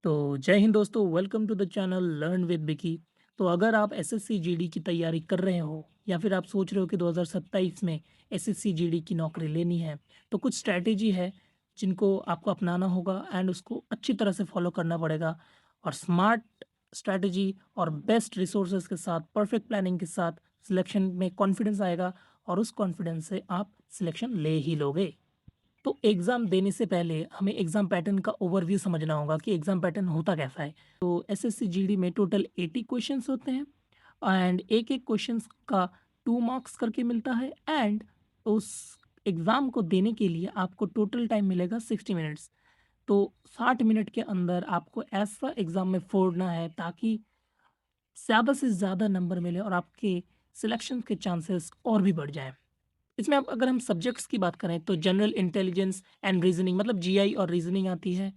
तो जय हिंद दोस्तों, welcome to the channel learn with Vicky. तो अगर आप एसएससी जीडी की तैयारी कर रहे हो या फिर आप सोच रहे हो कि 2027 में एसएससी जीडी की नौकरी लेनी है, तो कुछ स्ट्रैटेजी है जिनको आपको अपनाना होगा एंड उसको अच्छी तरह से फॉलो करना पड़ेगा। और स्मार्ट स्ट्रैटेजी और बेस्ट रिसोर्सेज के साथ, परफेक्ट प्लानिंग के साथ सिलेक्शन में कॉन्फिडेंस आएगा और उस कॉन्फिडेंस से आप सिलेक्शन ले ही लोगे। तो एग्ज़ाम देने से पहले हमें एग्ज़ाम पैटर्न का ओवरव्यू समझना होगा कि एग्ज़ाम पैटर्न होता कैसा है। तो एसएससी जीडी में टोटल 80 क्वेश्चंस होते हैं एंड एक-एक क्वेश्चंस का 2 मार्क्स करके मिलता है एंड उस एग्ज़ाम को देने के लिए आपको टोटल टाइम मिलेगा 60 मिनट्स। तो 60 मिनट के अंदर आपको ऐसा एग्ज़ाम में फोड़ना है ताकि ज़्यादा से ज़्यादा नंबर मिले और आपके सिलेक्शन के चांसेस और भी बढ़ जाएँ। इसमें अब अगर हम सब्जेक्ट्स की बात करें तो जनरल इंटेलिजेंस एंड रीजनिंग मतलब जीआई और रीजनिंग आती है।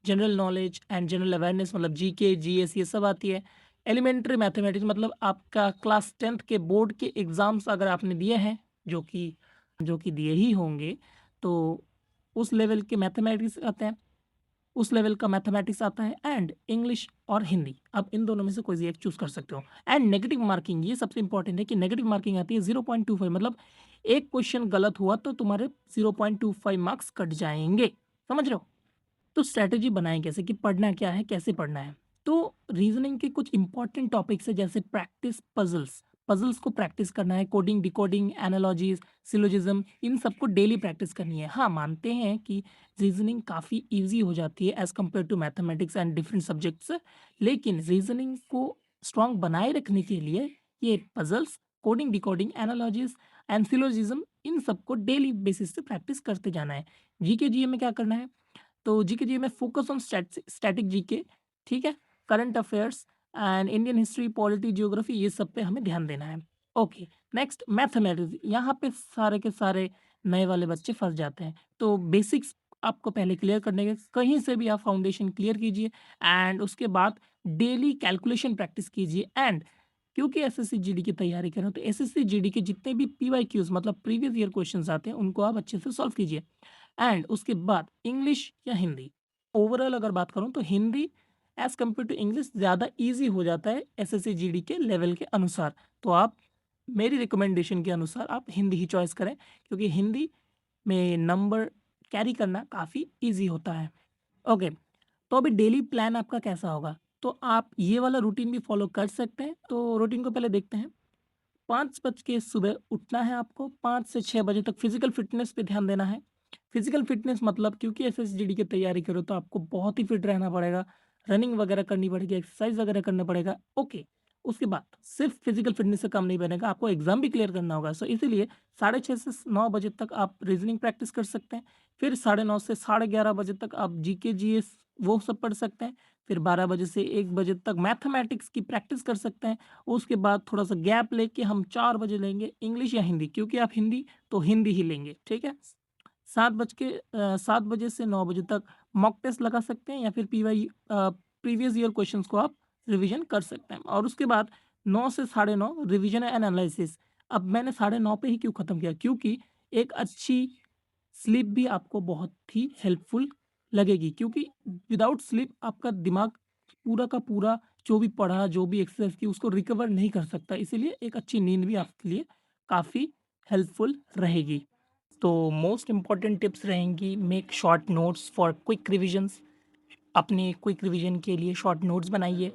General knowledge and general awareness मतलब जीके, जीएस ये सब आती है। एलिमेंट्री मैथमेटिक्स मतलब आपका क्लास 10th के बोर्ड के एग्ज़ाम्स अगर आपने दिए हैं, जो कि दिए ही होंगे, तो उस लेवल के मैथमेटिक्स आते हैं। उस लेवल का मैथमेटिक्स आता है एंड इंग्लिश और हिंदी। आप इन दोनों में से कोई एक चूज़ कर सकते हो। एंड नेगेटिव मार्किंग ये सबसे इंपॉर्टेंट है कि नेगेटिव मार्किंग आती है 0.25 मतलब एक क्वेश्चन गलत हुआ तो तुम्हारे 0.25 मार्क्स कट जाएँगे। समझ रहे हो? तो स्ट्रैटेजी बनाएँ कैसे कि पढ़ना क्या है, कैसे पढ़ना है? तो रीज़निंग के कुछ इंपॉर्टेंट टॉपिक्स हैं जैसे प्रैक्टिस पज़ल्स। पज़ल्स को प्रैक्टिस करना है, कोडिंग, डिकोडिंग, एनालॉजीज़, सिलोजिज़्म इन सबको डेली प्रैक्टिस करनी है। हाँ, मानते हैं कि रीज़निंग काफ़ी ईज़ी हो जाती है as compare to mathematics and different subjects, लेकिन रीज़निंग को स्ट्रॉन्ग बनाए रखने के लिए ये puzzles, coding, decoding, analogies and syllogism इन सबको डेली बेसिस पे प्रैक्टिस करते जाना है। जीके, जीए में क्या करना है? तो जीके जीए में फोकस ऑन स्टैटिक जीके, ठीक है? Current affairs and Indian history, polity, geography ये सब पे हमें ध्यान देना है। ओके, नेक्स्ट मैथमेटिक्स यहाँ पे सारे के सारे नए वाले बच्चे फँस जाते हैं। तो बेसिक्स आपको पहले क्लियर करने के कहीं से भी आप फाउंडेशन क्लियर कीजिए एंड उसके बाद डेली कैलकुलेशन प्रैक्टिस कीजिए एंड क्योंकि एसएससी जीडी की तैयारी कर रहे हो तो एसएससी जीडी के जितने भी पीवाईक्यूज़ मतलब प्रीवियस ईयर क्वेश्चंस आते हैं उनको आप अच्छे से सॉल्व कीजिए। एंड उसके बाद इंग्लिश या हिंदी, ओवरऑल अगर बात करूँ तो Hindi as compare to English ज़्यादा ईज़ी हो जाता है एसएससी जीडी के लेवल के अनुसार। तो आप मेरी रिकमेंडेशन के अनुसार आप हिंदी ही चॉइस करें क्योंकि हिंदी में नंबर कैरी करना काफ़ी ईज़ी होता है। ओके, तो अभी डेली प्लान आपका कैसा होगा? तो आप ये वाला रूटीन भी फ़ॉलो कर सकते हैं। तो रूटीन को पहले देखते हैं। 5 बज के सुबह उठना है आपको, 5 से 6 बजे तक फिज़िकल फ़िटनेस पे ध्यान देना है। फिज़िकल फ़िटनेस मतलब क्योंकि एसएसजीडी की तैयारी करो तो आपको बहुत ही फिट रहना पड़ेगा, रनिंग वगैरह करनी पड़ेगी, एक्सरसाइज़ वगैरह करना पड़ेगा, ओके। उसके बाद सिर्फ़ फिज़िकल फ़िटनेस से काम नहीं बनेगा, आपको एग्ज़ाम भी क्लियर करना होगा। सो इसीलिए साढ़े 6 से 9 बजे तक आप रीज़निंग प्रैक्टिस कर सकते हैं। फिर साढ़े 9 से साढ़े 11 बजे तक आप जीके, जीएस वो सब पढ़ सकते हैं। फिर 12 बजे से 1 बजे तक मैथमेटिक्स की प्रैक्टिस कर सकते हैं। उसके बाद थोड़ा-सा गैप लेके हम 4 बजे लेंगे इंग्लिश या हिंदी क्योंकि आप हिंदी तो हिंदी ही लेंगे, ठीक है? 7 बजे से 9 बजे तक मॉक टेस्ट लगा सकते हैं या फिर प्रीवियस ईयर क्वेश्चंस को आप रिवीजन कर सकते हैं और उसके बाद 9 से साढ़े 9 रिवीजन एंड एनालिसिस। अब मैंने साढ़े 9 पे ही क्यों ख़त्म किया? क्योंकि एक अच्छी स्लीप भी आपको बहुत ही हेल्पफुल लगेगी क्योंकि विदाउट स्लीप आपका दिमाग पूरा का पूरा जो भी पढ़ा, जो भी एक्सरसाइज़ की उसको रिकवर नहीं कर सकता। इसीलिए एक अच्छी नींद भी आपके लिए काफ़ी हेल्पफुल रहेगी। तो मोस्ट इम्पोर्टेंट टिप्स रहेंगी make short notes for quick revisions. अपने क्विक रिवीजन के लिए शॉर्ट नोट्स बनाइए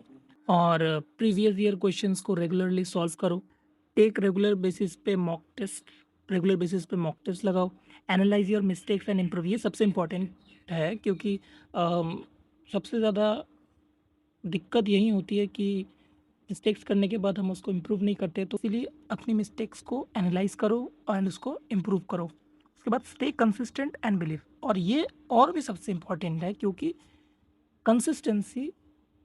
और प्रीवियस ईयर क्वेश्चंस को रेगुलरली सॉल्व करो। टेक रेगुलर बेसिस पे मॉक टेस्ट लगाओ। Analyse your mistakes and improve ये सबसे इम्पोर्टेंट है क्योंकि सबसे ज़्यादा दिक्कत यही होती है कि मिस्टेक्स करने के बाद हम उसको इम्प्रूव नहीं करते, तो इसीलिए अपनी मिस्टेक्स को एनालाइज़ करो एंड उसको इम्प्रूव करो। उसके बाद स्टे कंसिस्टेंट एंड बिलीव और ये और भी सबसे इम्पोर्टेंट है क्योंकि कंसिस्टेंसी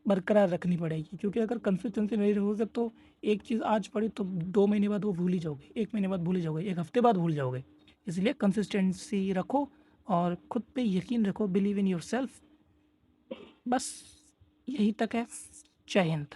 बरकरार रखनी पड़ेगी क्योंकि अगर कंसिस्टेंसी नहीं रहोगे तो एक चीज़ आज पढ़ी तो 2 महीने बाद वो भूल ही जाओगे, 1 महीने बाद भूल ही जाओगे, 1 हफ्ते बाद भूल जाओगे। इसलिए कंसिस्टेंसी रखो और खुद पे यकीन रखो, बिलीव इन योरसेल्फ। बस यही तक है। जय हिंद।